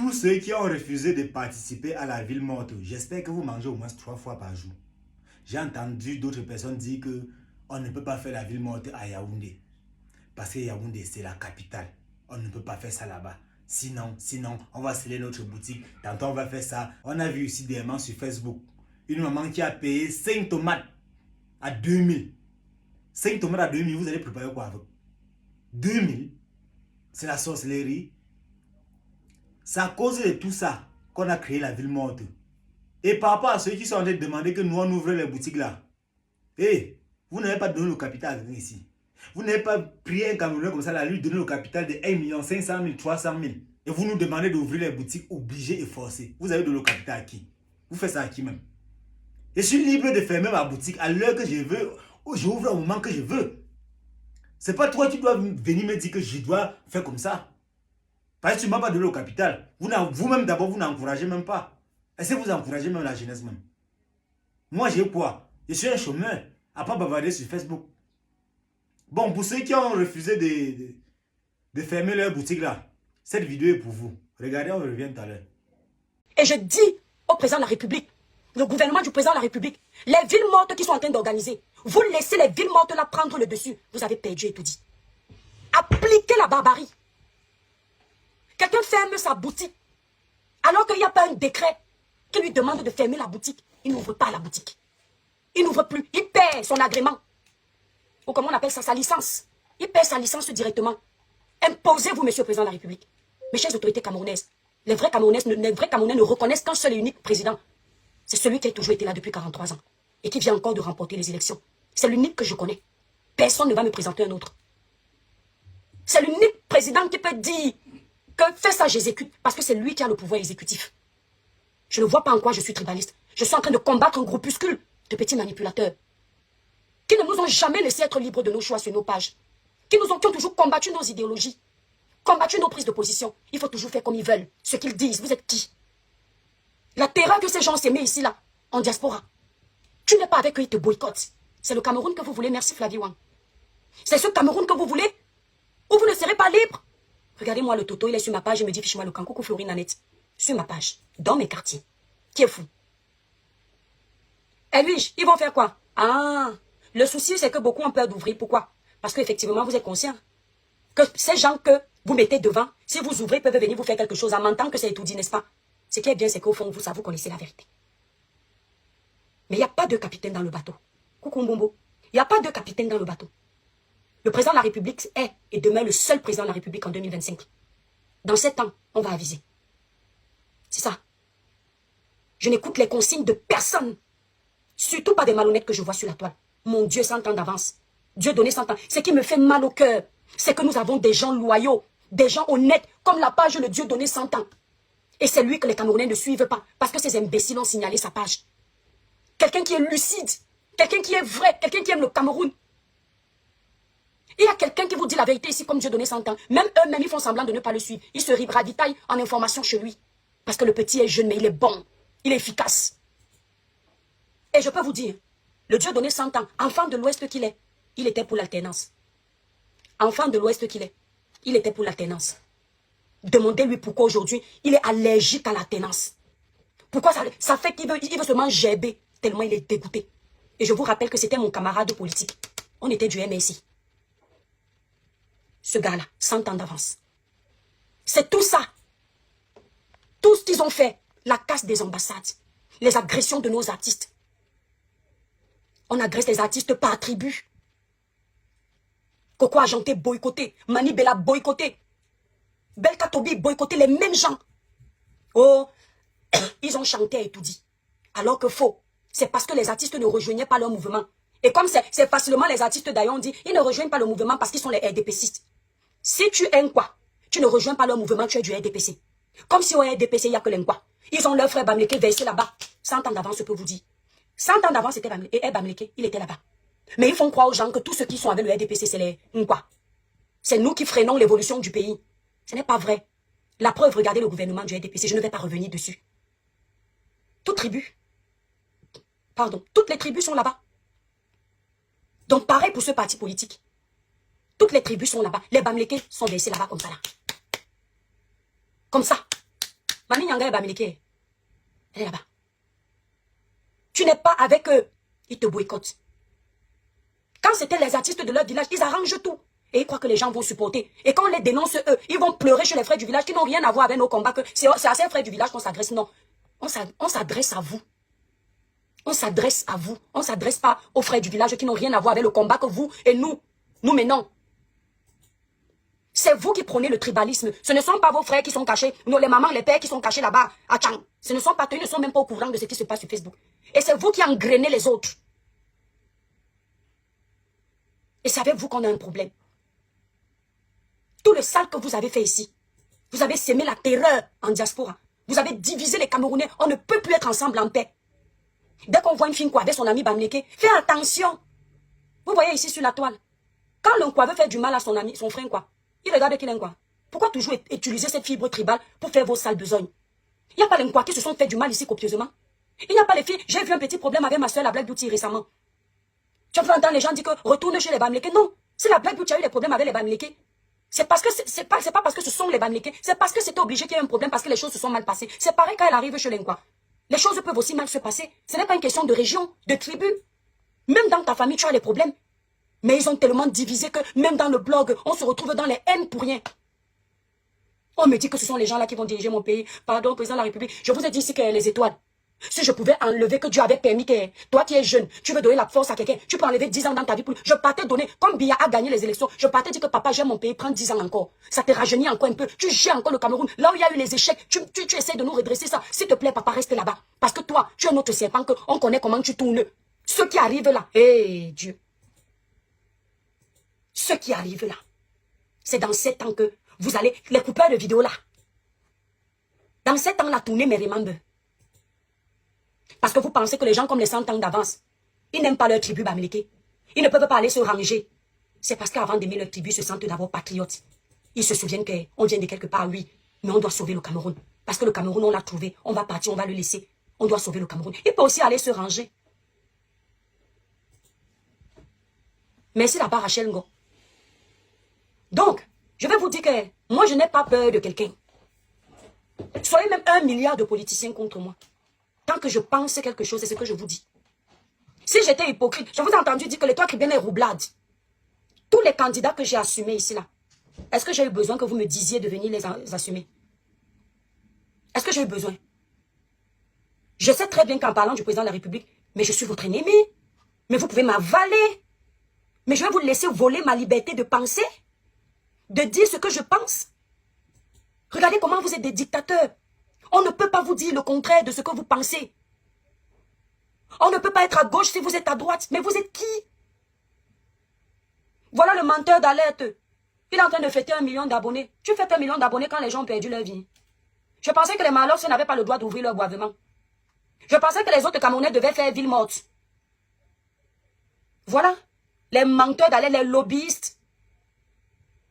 tous ceux qui ont refusé de participer à la ville morte, j'espère que vous mangez au moins 3 fois par jour. J'ai entendu d'autres personnes dire que on ne peut pas faire la ville morte à Yaoundé. Parce que Yaoundé, c'est la capitale. On ne peut pas faire ça là-bas. Sinon, on va sceller notre boutique. Tantôt, on va faire ça. On a vu ici des mamans sur Facebook. Une maman qui a payé 5 tomates à 2000. 5 tomates à 2000, vous allez préparer quoi avec? 2000, c'est la sorcellerie. C'est à cause de tout ça qu'on a créé la ville morte. Et par rapport à ceux qui sont en train de demander que nous on ouvre les boutiques là. Hey, vous n'avez pas donné le capital ici. Vous n'avez pas pris un Camerounais comme ça, là, lui donner le capital de 1 500 000, 300 000. Et vous nous demandez d'ouvrir les boutiques obligées et forcées. Vous avez donné le capital à qui? Vous faites ça à qui même? Je suis libre de fermer ma boutique à l'heure que je veux. J'ouvre au moment que je veux. C'est pas toi qui dois venir me dire que je dois faire comme ça. Parce que tu ne m'as pas donné le capital. Vous-même d'abord, vous n'encouragez même pas. Est-ce que vous encouragez même la jeunesse même? Moi, j'ai quoi? Je suis un chômeur. À pas bavarder sur Facebook. Bon, pour ceux qui ont refusé de fermer leur boutique là, cette vidéo est pour vous. Regardez, on revient tout à l'heure. Et je dis au président de la République, le gouvernement du président de la République, les villes mortes qui sont en train d'organiser, vous laissez les villes mortes là prendre le dessus. Vous avez perdu et tout dit. Appliquez la barbarie. Quelqu'un ferme sa boutique alors qu'il n'y a pas un décret qui lui demande de fermer la boutique. Il n'ouvre pas la boutique. Il n'ouvre plus. Il perd son agrément. Ou comment on appelle ça, sa licence. Il perd sa licence directement. Imposez-vous, monsieur le président de la République. Mes chères autorités camerounaises, les vrais Camerounais ne reconnaissent qu'un seul et unique président. C'est celui qui a toujours été là depuis 43 ans et qui vient encore de remporter les élections. C'est l'unique que je connais. Personne ne va me présenter un autre. C'est l'unique président qui peut dire que fais ça, j'exécute, parce que c'est lui qui a le pouvoir exécutif. Je ne vois pas en quoi je suis tribaliste. Je suis en train de combattre un groupuscule de petits manipulateurs qui ne nous ont jamais laissé être libres de nos choix sur nos pages, qui ont toujours combattu nos idéologies, combattu nos prises de position. Il faut toujours faire comme ils veulent, ce qu'ils disent. Vous êtes qui? La terreur que ces gens s'aimaient ici, là, en diaspora. Tu n'es pas avec eux, ils te boycottent. C'est le Cameroun que vous voulez, merci Flavie Wang. C'est ce Cameroun que vous voulez, où vous ne serez pas libre. Regardez-moi le Toto, il est sur ma page, il me dit fiche-moi le camp. Coucou Florine Nanette. Sur ma page, dans mes quartiers. Qui est fou? Edwige, ils vont faire quoi? Ah, le souci c'est que beaucoup ont peur d'ouvrir. Pourquoi? Parce qu'effectivement, vous êtes conscient que ces gens que vous mettez devant, si vous ouvrez, peuvent venir vous faire quelque chose en mentant que c'est tout dit, n'est-ce pas? Ce qui est bien, c'est qu'au fond, vous connaissez la vérité. Mais il n'y a pas de capitaine dans le bateau. Coucou Mbombo. Il n'y a pas de capitaine dans le bateau. Le président de la République est et demeure le seul président de la République en 2025. Dans 7 ans, on va aviser. C'est ça. Je n'écoute les consignes de personne. Surtout pas des malhonnêtes que je vois sur la toile. Mon Dieu, 100 ans d'avance. Dieu donné 100 ans. Ce qui me fait mal au cœur, c'est que nous avons des gens loyaux, des gens honnêtes, comme la page Le Dieu donné 100 ans. Et c'est lui que les Camerounais ne suivent pas, parce que ces imbéciles ont signalé sa page. Quelqu'un qui est lucide, quelqu'un qui est vrai, quelqu'un qui aime le Cameroun. Il y a quelqu'un qui vous dit la vérité ici comme Dieu donné 100 ans. Même eux-mêmes, ils font semblant de ne pas le suivre. Ils se ravitaillent en information chez lui. Parce que le petit est jeune, mais il est bon. Il est efficace. Et je peux vous dire, le Dieu donné 100 ans, enfant de l'Ouest qu'il est, il était pour l'alternance. Enfant de l'Ouest qu'il est, il était pour l'alternance. Demandez-lui pourquoi aujourd'hui, il est allergique à l'alternance. Pourquoi ça fait qu'il veut seulement gerber, tellement il est dégoûté. Et je vous rappelle que c'était mon camarade politique. On était du MSI. Ce gars-là, 100 ans d'avance. C'est tout ça. Tout ce qu'ils ont fait, la casse des ambassades, les agressions de nos artistes. On agresse les artistes par attribut. Coco Agenté boycotté, Mani Bella boycotté, Belka Tobi boycotté, les mêmes gens. Oh, ils ont chanté et tout dit. Alors que faux, c'est parce que les artistes ne rejoignaient pas leur mouvement. Et comme c'est facilement les artistes d'ailleurs, on dit, ils ne rejoignent pas le mouvement parce qu'ils sont les RDPcistes. Si tu aimes quoi, tu ne rejoins pas leur mouvement, tu es du RDPC. Comme si au RDPC, il n'y a que l'Nkwa. Ils ont leur frère Bamleke versé là-bas. 100 ans d'avance, je peux vous dire. 100 ans d'avance, c'était Bamleke. Et Bamleke, il était là-bas. Mais ils font croire aux gens que tous ceux qui sont avec le RDPC, c'est les Nkwa. C'est nous qui freinons l'évolution du pays. Ce n'est pas vrai. La preuve, regardez le gouvernement du RDPC, je ne vais pas revenir dessus. Toutes les tribus sont là-bas. Donc pareil pour ce parti politique. Toutes les tribus sont là-bas. Les Bamleke sont versés là-bas comme ça là. Comme ça. Mami Nyanga est Bamileke. Elle est là-bas. Tu n'es pas avec eux. Ils te boycottent. Quand c'était les artistes de leur village, ils arrangent tout. Et ils croient que les gens vont supporter. Et quand on les dénonce, eux, ils vont pleurer chez les frères du village qui n'ont rien à voir avec nos combats. C'est à ces frères du village qu'on s'adresse. Non. On s'adresse à vous. On s'adresse à vous. On ne s'adresse pas aux frères du village qui n'ont rien à voir avec le combat que vous et nous menons. C'est vous qui prenez le tribalisme. Ce ne sont pas vos frères qui sont cachés. Non, les mamans, les pères qui sont cachés là-bas à Tchang. Ce ne sont pas eux, ils ne sont même pas au courant de ce qui se passe sur Facebook. Et c'est vous qui engrainez les autres. Et c'est avec vous qu'on a un problème. Tout le sale que vous avez fait ici, vous avez sémé la terreur en diaspora. Vous avez divisé les Camerounais. On ne peut plus être ensemble en paix. Dès qu'on voit une fille avec son ami Bamileke, fais attention. Vous voyez ici sur la toile. Quand l'un veut faire du mal à son ami, son frère, quoi, il regarde qu'il aime quoi. Pourquoi toujours utiliser cette fibre tribale pour faire vos sales besognes? Il n'y a pas les qui se sont fait du mal ici copieusement. Il n'y a pas les filles. J'ai vu un petit problème avec ma soeur, la Black Beauty, récemment. Tu vas entendre les gens dire que retourne chez les Bamileke. Non, si la Black Beauty a eu des problèmes avec les Bamileke, c'est parce que c'est pas parce que ce sont les Bamileke, c'est parce que c'était obligé qu'il y ait un problème parce que les choses se sont mal passées. C'est pareil quand elle arrive chez l'Enqua. Les choses peuvent aussi mal se passer. Ce n'est pas une question de région, de tribu. Même dans ta famille, tu as des problèmes. Mais ils ont tellement divisé que même dans le blog, on se retrouve dans les haines pour rien. On me dit que ce sont les gens là qui vont diriger mon pays. Pardon, président de la République. Je vous ai dit ici que les étoiles. Si je pouvais enlever, que Dieu avait permis que toi qui es jeune, tu veux donner la force à quelqu'un, tu peux enlever 10 ans dans ta vie. Je partais donner, comme Biya a gagné les élections, je partais dire que papa, j'aime mon pays, prends 10 ans encore. Ça te rajeunit encore un peu. Tu gères encore le Cameroun. Là où il y a eu les échecs, tu essaies de nous redresser ça. S'il te plaît, papa, reste là-bas. Parce que toi, tu es un autre serpent que on connaît comment tu tournes. Ceux qui arrivent là, hé Dieu. Ceux qui arrivent là, c'est dans 7 ans que vous allez, les coupeurs de vidéos là, dans 7 ans là, tournez mes remembers. Parce que vous pensez que les gens comme les 100 ans d'avance, ils n'aiment pas leur tribu Bamileke. Ils ne peuvent pas aller se ranger. C'est parce qu'avant d'aimer leur tribu, ils se sentent d'abord patriotes. Ils se souviennent qu'on vient de quelque part, oui, mais on doit sauver le Cameroun. Parce que le Cameroun, on l'a trouvé. On va partir, on va le laisser. On doit sauver le Cameroun. Il peut aussi aller se ranger. Merci là-bas, Rachel Ngo. Donc, je vais vous dire que moi, je n'ai pas peur de quelqu'un. Soyez même 1 milliard de politiciens contre moi. Tant que je pense quelque chose, c'est ce que je vous dis. Si j'étais hypocrite, je vous ai entendu dire que les 3 Cribiens est roublade. Tous les candidats que j'ai assumés ici, là, est-ce que j'ai eu besoin que vous me disiez de venir les assumer? Est-ce que j'ai eu besoin? Je sais très bien qu'en parlant du président de la République, mais je suis votre ennemi. Mais vous pouvez m'avaler. Mais je vais vous laisser voler ma liberté de penser, de dire ce que je pense. Regardez comment vous êtes des dictateurs. On ne peut pas vous dire le contraire de ce que vous pensez. On ne peut pas être à gauche si vous êtes à droite. Mais vous êtes qui? Voilà le menteur d'alerte. Il est en train de fêter 1 million d'abonnés. Tu fêtes 1 million d'abonnés quand les gens ont perdu leur vie. Je pensais que les Malos n'avaient pas le droit d'ouvrir leur boivement. Je pensais que les autres Camerounais devaient faire ville morte. Voilà. Les menteurs d'alerte, les lobbyistes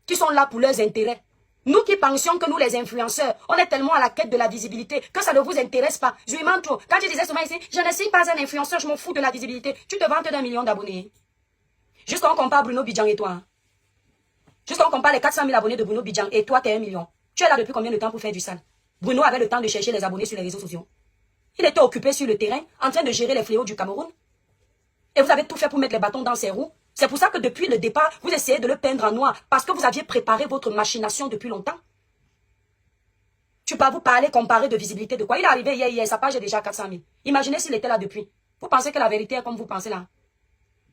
qui sont là pour leurs intérêts. Nous qui pensions que nous, les influenceurs, on est tellement à la quête de la visibilité que ça ne vous intéresse pas. Je lui montre. Quand je disais souvent ici, je ne suis pas un influenceur, je m'en fous de la visibilité. Tu te vantes d'1 million d'abonnés. Jusqu'à on compare Bruno Bidjan et toi. Jusqu'à on compare les 400 000 abonnés de Bruno Bidjan et toi, tu es 1 million. Tu es là depuis combien de temps pour faire du sale? Bruno avait le temps de chercher les abonnés sur les réseaux sociaux. Il était occupé sur le terrain, en train de gérer les fléaux du Cameroun. Et vous avez tout fait pour mettre les bâtons dans ses roues. C'est pour ça que depuis le départ, vous essayez de le peindre en noir. Parce que vous aviez préparé votre machination depuis longtemps. Tu peux vous parler, comparer de visibilité de quoi? Il est arrivé hier, sa page est déjà 400 000. Imaginez s'il était là depuis. Vous pensez que la vérité est comme vous pensez là?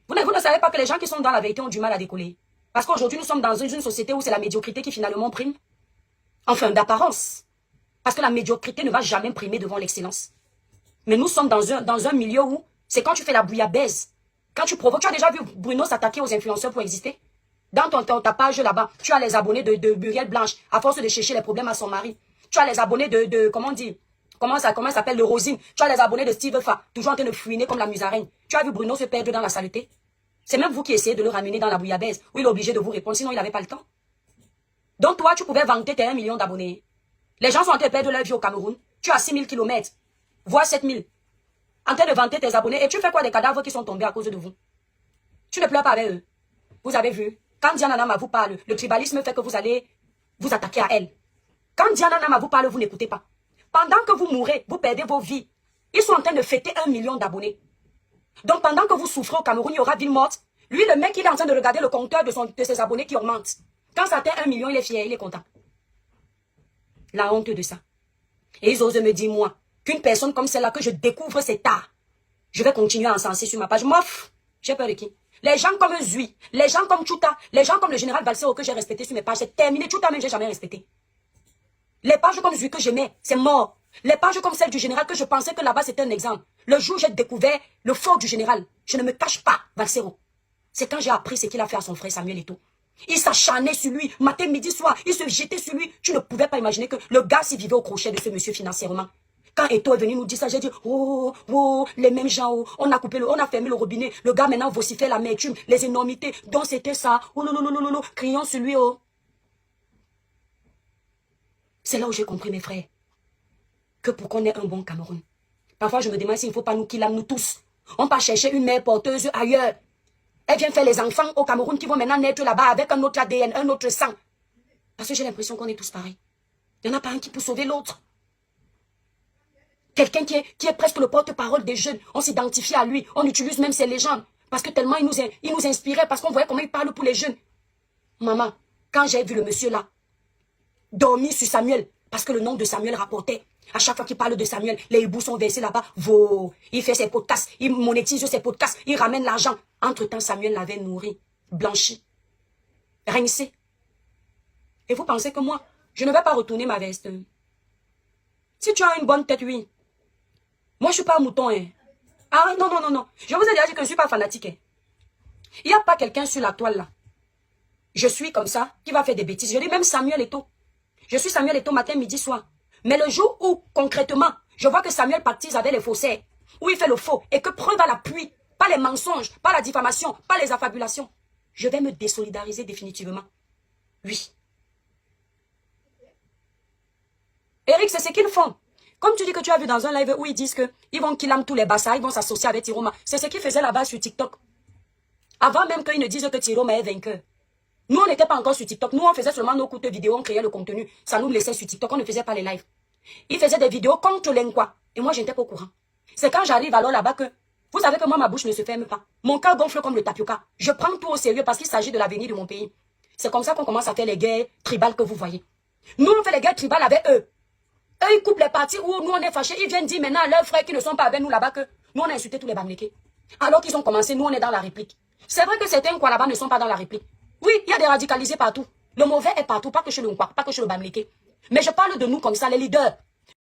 Vous ne savez pas que les gens qui sont dans la vérité ont du mal à décoller. Parce qu'aujourd'hui, nous sommes dans une société où c'est la médiocrité qui finalement prime. Enfin, d'apparence. Parce que la médiocrité ne va jamais primer devant l'excellence. Mais nous sommes dans un milieu où c'est quand tu fais la bouillabaisse. Quand tu provoques, tu as déjà vu Bruno s'attaquer aux influenceurs pour exister? Dans ta page là-bas, tu as les abonnés de Muriel Blanche, à force de chercher les problèmes à son mari. Tu as les abonnés comment dire, comment ça s'appelle, de Rosine. Tu as les abonnés de Steve Fa, toujours en train de fouiner comme la musaraigne. Tu as vu Bruno se perdre dans la saleté? C'est même vous qui essayez de le ramener dans la bouillabaisse, où il est obligé de vous répondre, sinon il n'avait pas le temps. Donc toi, tu pouvais vanter tes 1 million d'abonnés. Les gens sont en train de perdre leur vie au Cameroun. Tu as 6 000 km, voire 7 000. En train de vanter tes abonnés. Et tu fais quoi des cadavres qui sont tombés à cause de vous? Tu ne pleures pas avec eux. Vous avez vu? Quand Diana Nama vous parle, le tribalisme fait que vous allez vous attaquer à elle. Quand Diana Nama vous parle, vous n'écoutez pas. Pendant que vous mourrez, vous perdez vos vies. Ils sont en train de fêter 1 million d'abonnés. Donc pendant que vous souffrez au Cameroun, il y aura ville morte. Lui, le mec, il est en train de regarder le compteur de ses abonnés qui augmente. Quand ça atteint 1 million, il est fier, il est content. La honte de ça. Et ils osent me dire, moi, qu'une personne comme celle-là, que je découvre cet art, je vais continuer à encenser sur ma page. Mof, j'ai peur de qui? Les gens comme Zui, les gens comme Chouta, les gens comme le général Balsero que j'ai respecté sur mes pages, c'est terminé. Chouta même, j'ai jamais respecté. Les pages comme Zui que j'aimais, c'est mort. Les pages comme celle du général que je pensais que là-bas c'était un exemple. Le jour où j'ai découvert le fort du général, je ne me cache pas, Balsero. C'est quand j'ai appris ce qu'il a fait à son frère Samuel Eto'o. Il s'acharnait sur lui, matin, midi, soir. Il se jetait sur lui. Tu ne pouvais pas imaginer que le gars s'y vivait au crochet de ce monsieur financièrement. Quand Eto'o est venu nous dire ça, j'ai dit, oh, les mêmes gens, oh, on a fermé le robinet. Le gars maintenant vocifère l'amertume, les énormités. Donc c'était ça. Oh non, crions sur lui, oh. C'est là où j'ai compris, mes frères, que pour qu'on ait un bon Cameroun. Parfois, je me demande s'il ne faut pas nous qu'il nous tous. On va chercher une mère porteuse ailleurs. Elle vient faire les enfants au Cameroun qui vont maintenant naître là-bas avec un autre ADN, un autre sang. Parce que j'ai l'impression qu'on est tous pareils. Il n'y en a pas un qui peut sauver l'autre. Quelqu'un qui est presque le porte-parole des jeunes. On s'identifie à lui. On utilise même ses légendes. Parce que tellement il nous inspirait. Parce qu'on voyait comment il parle pour les jeunes. Maman, quand j'ai vu le monsieur là, dormir sur Samuel, parce que le nom de Samuel rapportait. À chaque fois qu'il parle de Samuel, les hiboux sont versés là-bas. Il fait ses podcasts, il monétise ses podcasts, il ramène l'argent. Entre-temps, Samuel l'avait nourri, blanchi, rincé. Et vous pensez que moi, je ne vais pas retourner ma veste? Si tu as une bonne tête, oui. Moi, je ne suis pas un mouton. Hein. Ah non. Je vous ai déjà dit que je ne suis pas fanatique. Hein. Il n'y a pas quelqu'un sur la toile là. Je suis comme ça, qui va faire des bêtises. Je dis même Samuel Eto'o. Je suis Samuel Eto'o matin, midi, soir. Mais le jour où, concrètement, je vois que Samuel pactise avec les faussaires, où il fait le faux, et que preuve à l'appui, pas les mensonges, pas la diffamation, pas les affabulations, je vais me désolidariser définitivement. Oui. Eric, c'est ce qu'ils font. Comme tu dis que tu as vu dans un live où ils disent qu'ils vont killam tous les bassards, ils vont s'associer avec Tiroma. C'est ce qu'ils faisaient là-bas sur TikTok. Avant même qu'ils ne disent que Tiroma est vainqueur. Nous, on n'était pas encore sur TikTok. Nous, on faisait seulement nos courtes vidéos, on créait le contenu. Ça nous laissait sur TikTok, on ne faisait pas les lives. Ils faisaient des vidéos contre l'Enqua. Et moi, je n'étais pas au courant. C'est quand j'arrive alors là-bas que... Vous savez que moi, ma bouche ne se ferme pas. Mon cœur gonfle comme le tapioca. Je prends tout au sérieux parce qu'il s'agit de l'avenir de mon pays. C'est comme ça qu'on commence à faire les guerres tribales que vous voyez. Nous, on fait les guerres tribales avec eux. Eux, ils coupent les parties où nous, on est fâchés. Ils viennent dire maintenant à leurs frères qui ne sont pas avec nous là-bas que nous, on a insulté tous les Bamlékés. Alors qu'ils ont commencé, nous, on est dans la réplique. C'est vrai que certains quoi là-bas ne sont pas dans la réplique. Oui, il y a des radicalisés partout. Le mauvais est partout, pas que chez le Nkwa, pas que chez le Bamléké. Mais je parle de nous comme ça, les leaders.